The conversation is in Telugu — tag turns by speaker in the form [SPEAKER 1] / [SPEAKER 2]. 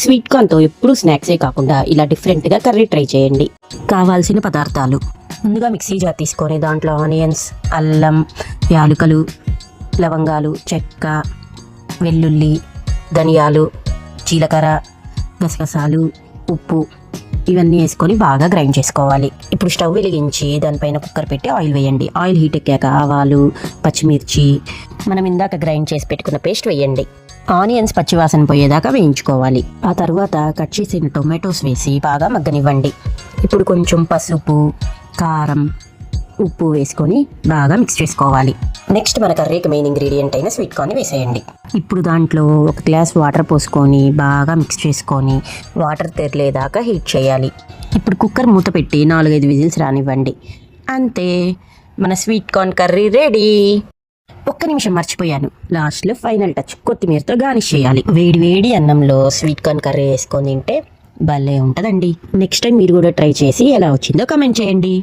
[SPEAKER 1] స్వీట్ కార్న్తో ఎప్పుడూ స్నాక్సే కాకుండా ఇలా డిఫరెంట్గా కర్రీ ట్రై చేయండి. కావాల్సిన పదార్థాలు: ముందుగా మిక్సీ జార్ తీసుకొని దాంట్లో ఆనియన్స్, అల్లం, యాలకులు, లవంగాలు, చెక్క, వెల్లుల్లి, ధనియాలు, జీలకర్ర, గసగసాలు, ఉప్పు ఇవన్నీ వేసుకొని బాగా గ్రైండ్ చేసుకోవాలి. ఇప్పుడు స్టవ్ వెలిగించి దానిపైన కుక్కర్ పెట్టి ఆయిల్ వేయండి. ఆయిల్ హీట్ ఎక్కాక ఆవాలు, పచ్చిమిర్చి, మనం ఇందాక గ్రైండ్ చేసి పెట్టుకున్న పేస్ట్ వేయండి. ఆనియన్స్ పచ్చివాసన పోయేదాకా వేయించుకోవాలి. ఆ తర్వాత కట్ చేసిన టొమాటోస్ వేసి బాగా మగ్గనివ్వండి. ఇప్పుడు కొంచెం పసుపు, కారం, ఉప్పు వేసుకొని బాగా మిక్స్ చేసుకోవాలి. నెక్స్ట్ మన కర్రీకి మెయిన్ ఇంగ్రీడియంట్ అయిన స్వీట్ కార్న్ వేసేయండి. ఇప్పుడు దాంట్లో ఒక గ్లాస్ వాటర్ పోసుకొని బాగా మిక్స్ చేసుకొని వాటర్ తెరలేదాకా హీట్ చేయాలి. ఇప్పుడు కుక్కర్ మూత పెట్టి 4-5 విజిల్స్ రానివ్వండి. అంతే, మన స్వీట్ కార్న్ కర్రీ రెడీ. ఒక్క నిమిషం మర్చిపోయాను, లాస్ట్లో ఫైనల్ టచ్ కొత్తిమీరతో గార్నిష్ చేయాలి. వేడి వేడి అన్నంలో స్వీట్ కార్న్ కర్రీ వేసుకొని తింటే భలే ఉంటుందండి. నెక్స్ట్ టైం మీరు కూడా ట్రై చేసి ఎలా వచ్చిందో కమెంట్ చేయండి.